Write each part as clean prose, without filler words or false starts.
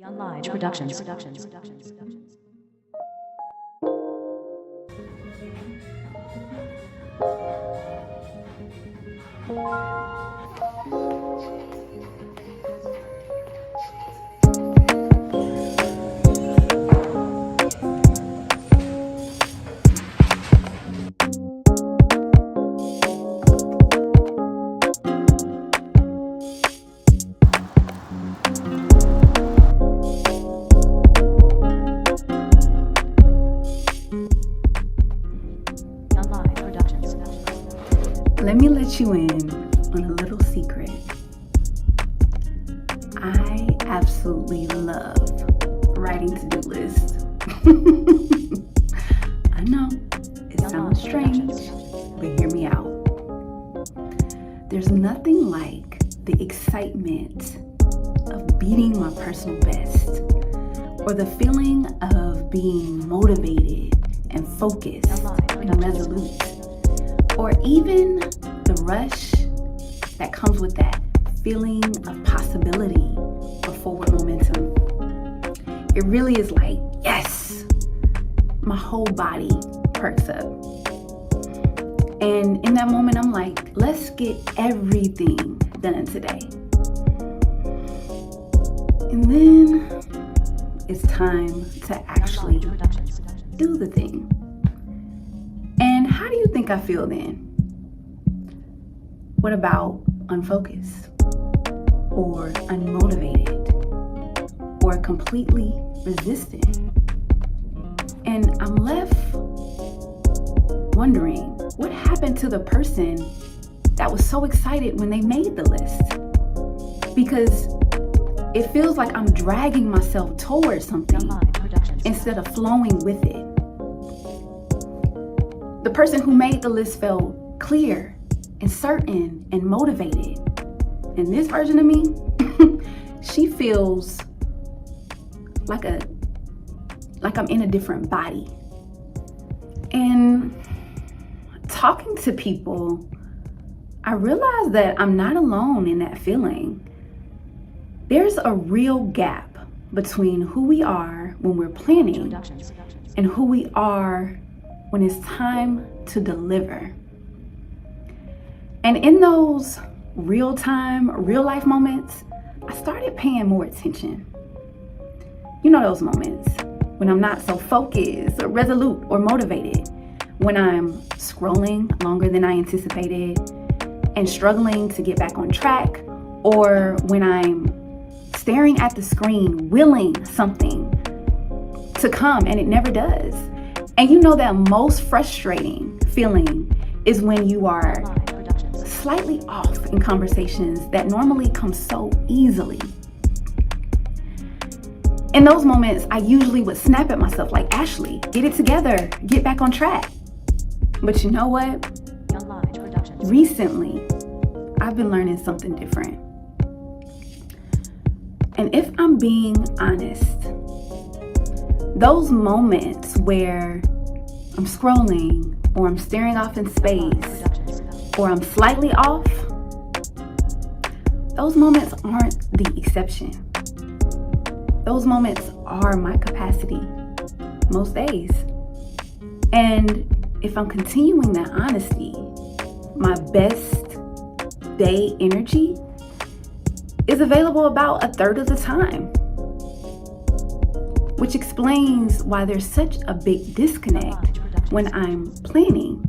Young Lige Productions. Young Lige Productions. Let me let you in on a little secret. I absolutely love writing to-do lists. I know, it sounds strange, but hear me out. There's nothing like the excitement of beating my personal best, or the feeling of being motivated and focused and resolute, or even the rush that comes with that feeling of possibility or forward momentum. It really is like, yes, my whole body perks up. And in that moment, I'm like, let's get everything done today. And then it's time to actually do the thing. And how do you think I feel then? What about unfocused, or unmotivated, or completely resistant? And I'm left wondering, what happened to the person that was so excited when they made the list? Because it feels like I'm dragging myself towards something instead of flowing with it. The person who made the list felt clear and certain and motivated. And this version of me, she feels like I'm in a different body. And talking to people, I realized that I'm not alone in that feeling. There's a real gap between who we are when we're planning and who we are when it's time to deliver. And in those real-time, real-life moments, I started paying more attention. You know those moments when I'm not so focused or resolute or motivated, when I'm scrolling longer than I anticipated and struggling to get back on track, or when I'm staring at the screen, willing something to come and it never does. And you know that most frustrating feeling is when you are slightly off in conversations that normally come so easily. In those moments, I usually would snap at myself like, Ashley, get it together, get back on track. But you know what? Recently, I've been learning something different. And if I'm being honest, those moments where I'm scrolling, or I'm staring off in space, or I'm slightly off, those moments aren't the exception. Those moments are my capacity most days. And if I'm continuing that honesty, my best day energy is available about a third of the time, which explains why there's such a big disconnect when I'm planning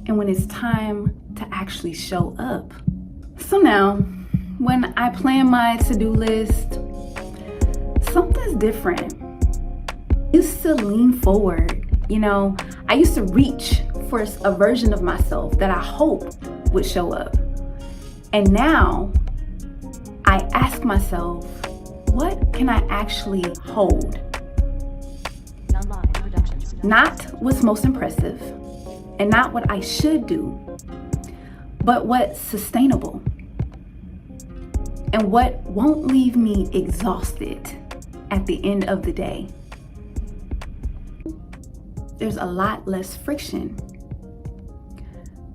and when it's time to actually show up. So now, when I plan my to-do list, something's different. I used to lean forward, I used to reach for a version of myself that I hope would show up. And now, I ask myself, what can I actually hold? Not what's most impressive, and not what I should do, but what's sustainable and what won't leave me exhausted at the end of the day. There's a lot less friction.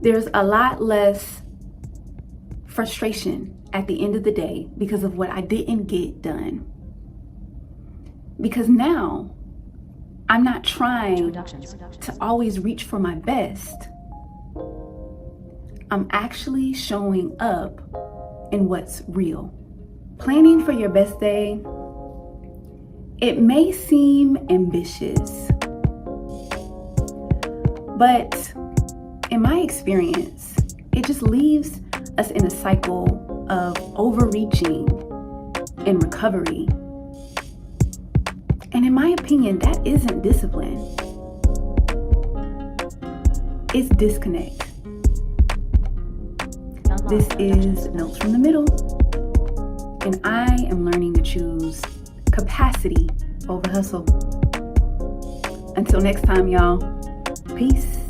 There's a lot less frustration at the end of the day because of what I didn't get done. Because now I'm not trying Introductions. to always reach for my best. I'm actually showing up in what's real. Planning for your best day, it may seem ambitious, but in my experience, it just leaves us in a cycle of overreaching and recovery. And in my opinion, that isn't discipline. It's disconnect. This is Notes from the Middle, and I am learning to choose capacity over hustle. Until next time, y'all. Peace.